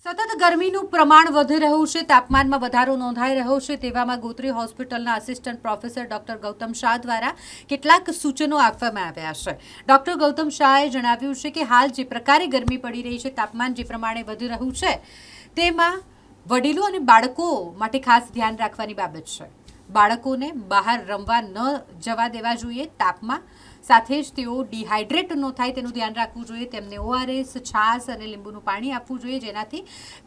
સતત ગરમીનું પ્રમાણ વધી રહ્યું છે, તાપમાનમાં વધારો નોંધાઈ રહ્યો છે। તેવામાં ગોત્રી હોસ્પિટલના assistant professor doctor Gautam Shah દ્વારા કેટલાક સૂચનો આપવામાં આવ્યા છે। ડોક્ટર ગૌતમ શાહે જણાવ્યું છે કે હાલ જે પ્રકારે ગરમી પડી રહી છે, તાપમાન જે પ્રમાણે વધી રહ્યું છે, તેમાં વડીલો અને બાળકો માટે ખાસ ધ્યાન રાખવાની બાબત છે। બાળકોને બહાર રમવા ન જવા દેવા જોઈએ। તાપમાં સાથે જ તેઓ ડિહાઇડ્રેટ ન થાય તેનું ધ્યાન રાખવું જોઈએ। તેમને ORS, છાશ અને લીંબુનું પાણી આપવું જોઈએ, જેનાથી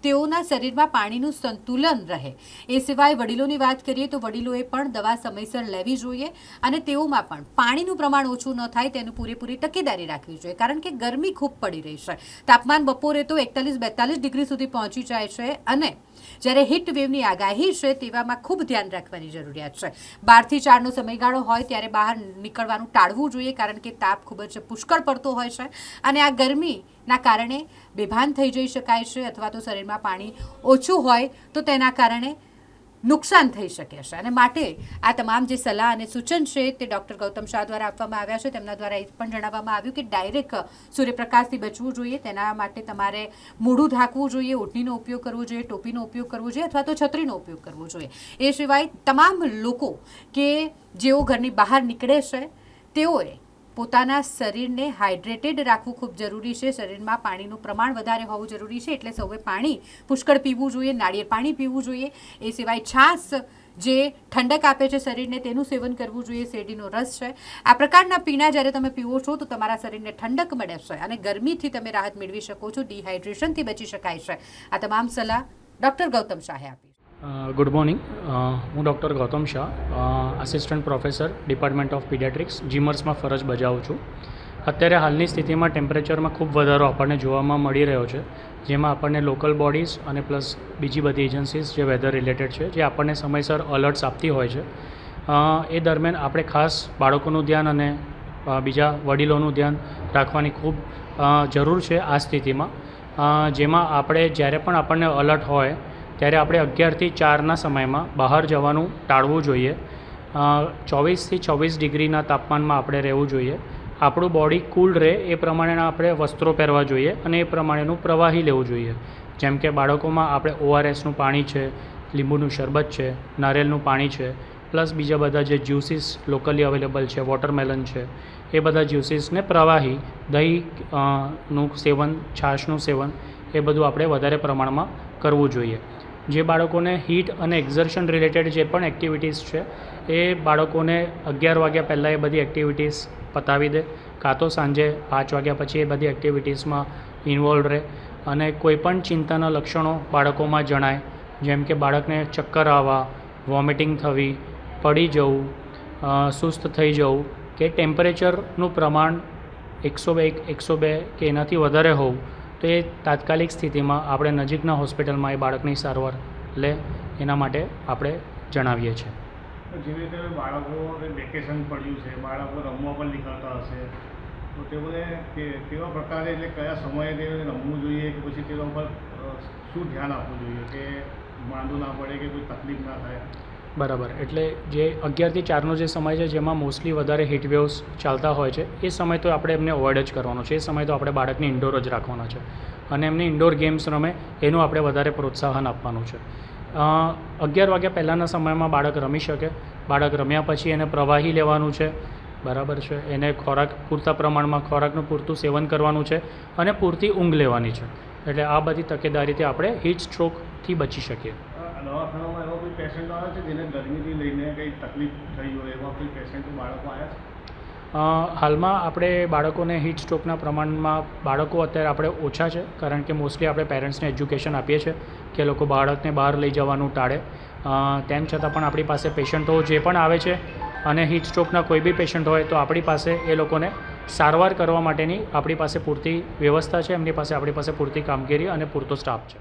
તેઓના શરીરમાં પાણીનું સંતુલન રહે। એ સિવાય વડીલોની વાત કરીએ તો વડીલોએ પણ દવા સમયસર લેવી જોઈએ અને તેઓમાં પણ પાણીનું પ્રમાણ ઓછું ન થાય તેનું પૂરેપૂરી તકેદારી રાખવી જોઈએ, કારણ કે ગરમી ખૂબ પડી રહી છે। તાપમાન બપોરે તો 41-42 ડિગ્રી સુધી પહોંચી જાય છે અને જ્યારે હીટ વેવની આગાહી છે તેવામાં ખૂબ ધ્યાન રાખવાની જરૂરિયાત છે। 12 થી 4નો સમયગાળો હોય ત્યારે બહાર નીકળવાનું ટાળવું જોઈએ, કારણ કે તાપ ખૂબ જ પુષ્કળ પડતો હોય છે અને આ ગરમીના કારણે બેભાન થઈ જઈ શકાય છે, અથવા તો શરીરમાં પાણી ઓછું હોય તો તેના કારણે નુકસાન થઈ શકે છે। અને માટે આ તમામ જે સલાહ અને સૂચન છે તે ડૉક્ટર ગૌતમ શાહ દ્વારા આપવામાં આવ્યા છે। તેમના દ્વારા એ પણ જણાવવામાં આવ્યું કે ડાયરેક્ટ સૂર્યપ્રકાશથી બચવું જોઈએ, તેના માટે તમારે મોઢું ઢાંકવું જોઈએ, ઓઢણીનો ઉપયોગ કરવો જોઈએ, ટોપીનો ઉપયોગ કરવો જોઈએ અથવા તો છત્રીનો ઉપયોગ કરવો જોઈએ। એ સિવાય તમામ લોકો કે જેઓ ઘરની બહાર નીકળે છે તેઓએ પોતાના શરીરને હાઇડ્રેટેડ રાખવું ખૂબ જરૂરી છે। શરીરમાં પાણીનું પ્રમાણ વધારે હોવું જરૂરી છે, એટલે સૌએ પાણી પુષ્કળ પીવું જોઈએ, નાળિયેર પાણી પીવું જોઈએ। એ સિવાય છાશ જે ઠંડક આપે છે શરીરને, તેનું સેવન કરવું જોઈએ। શેરડીનો રસ છે, આ પ્રકારના પીણા જ્યારે તમે પીવો છો તો તમારા શરીરને ઠંડક મળે છે અને ગરમીથી તમે રાહત મેળવી શકો છો, ડિહાઇડ્રેશનથી બચી શકાય છે। આ તમામ સલાહ ડૉક્ટર ગૌતમ શાહે આપી। ગુડ મોર્નિંગ, હું doctor Gautam Shah, assistant professor department of pediatrics, જીમર્સમાં ફરજ બજાવું છું। અત્યારે હાલની સ્થિતિમાં ટેમ્પરેચરમાં ખૂબ વધારો આપણને જોવામાં મળી રહ્યો છે, જેમાં આપણને લોકલ બોડીઝ અને પ્લસ બીજી બધી એજન્સીઝ જે વેધર રિલેટેડ છે, જે આપણને સમયસર અલર્ટ્સ આપતી હોય છે। એ દરમિયાન આપણે ખાસ બાળકોનું ધ્યાન અને બીજા વડીલોનું ધ્યાન રાખવાની ખૂબ જરૂર છે આ સ્થિતિમાં, જેમાં આપણે જ્યારે પણ આપણને અલર્ટ હોય ત્યારે આપણે 11 થી 4ના સમયમાં બહાર જવાનું ટાળવું જોઈએ। 24 થી 26 ડિગ્રીના તાપમાનમાં આપણે રહેવું જોઈએ। આપણું બોડી કૂલ રહે એ પ્રમાણેના આપણે વસ્ત્રો પહેરવા જોઈએ અને એ પ્રમાણેનું પ્રવાહી લેવું જોઈએ। જેમ કે બાળકોમાં આપણે ORSનું પાણી છે, લીંબુનું શરબત છે, નારિયેળનું પાણી છે, પ્લસ બીજા બધા જે જ્યુસીસ લોકલી અવેલેબલ છે, વોટરમેલન છે, એ બધા જ્યુસીસને પ્રવાહી, દહીંનું સેવન, છાશનું સેવન, એ બધું આપણે વધારે પ્રમાણમાં કરવું જોઈએ। જે બાળકોને હીટ અને એક્ઝર્શન રિલેટેડ જે પણ એક્ટિવિટીઝ છે એ બાળકોને 11 વાગ્યા પહેલાં એ બધી એક્ટિવિટીઝ પતાવી દે, કાં તો સાંજે 5 વાગ્યા પછી એ બધી એક્ટિવિટીઝમાં ઇન્વોલ્વ રહે। અને કોઈપણ ચિંતાના લક્ષણો બાળકોમાં જણાય, જેમ કે બાળકને ચક્કર આવવા, વોમિટિંગ થવી, પડી જવું, સુસ્ત થઈ જવું કે ટેમ્પરેચરનું પ્રમાણ 101, 102 કે એનાથી વધારે હોવું, તો એ તાત્કાલિક સ્થિતિમાં આપણે નજીકના હોસ્પિટલમાં એ બાળકની સારવાર લે, એના માટે આપણે જણાવીએ છીએ। જેવી રીતે બાળકોને વેકેશન પડ્યું છે, બાળકો રમવા પણ નીકળતા હશે, તો તેઓને કેવા પ્રકારે, એટલે કયા સમયે તેઓને રમવું જોઈએ કે પછી તેના ઉપર શું ધ્યાન આપવું જોઈએ કે માંદું ના પડે કે કોઈ તકલીફ ના થાય? બરાબર, એટલે જે 11 થી 4નો જે સમય છે, જેમાં મોસ્ટલી વધારે હીટ વેવ્સ ચાલતા હોય છે, એ સમય તો આપણે એમને અવોઇડ જ કરવાનો છે। એ સમય તો આપણે બાળકને ઇન્ડોર જ રાખવાના છે અને એમને ઇન્ડોર ગેમ્સ રમે એનું આપણે વધારે પ્રોત્સાહન આપવાનું છે। 11 વાગ્યા પહેલાંના સમયમાં બાળક રમી શકે। બાળક રમ્યા પછી એને પ્રવાહી લેવાનું છે, બરાબર છે, એને ખોરાક પૂરતા પ્રમાણમાં ખોરાકનું પૂરતું સેવન કરવાનું છે અને પૂરતી ઊંઘ લેવાની છે। એટલે આ બધી તકેદારીથી આપણે હીટ સ્ટ્રોકથી બચી શકીએ। દવાખાનામાં એવા કોઈ પેશન્ટ આવે છે જેને ગરમીથી લઈને કંઈ તકલીફ થઈ હોય, એવા કોઈ પેશન્ટ બાળકો આવ્યા છે? હાલમાં આપણે બાળકોને હીટ સ્ટ્રોકના પ્રમાણમાં બાળકો અત્યારે આપણે ઓછા છે, કારણ કે મોસ્ટલી આપણે પેરેન્ટ્સને એજ્યુકેશન આપીએ છીએ કે લોકો બાળકને બહાર લઈ જવાનું ટાળે। તેમ છતાં પણ આપણી પાસે પેશન્ટો જે પણ આવે છે અને હીટ સ્ટ્રોકના કોઈ બી પેશન્ટ હોય તો આપણી પાસે એ લોકોને સારવાર કરવા માટેની આપણી પાસે પૂરતી વ્યવસ્થા છે, એમની પાસે આપણી પાસે પૂરતી કામગીરી અને પૂરતો સ્ટાફ છે।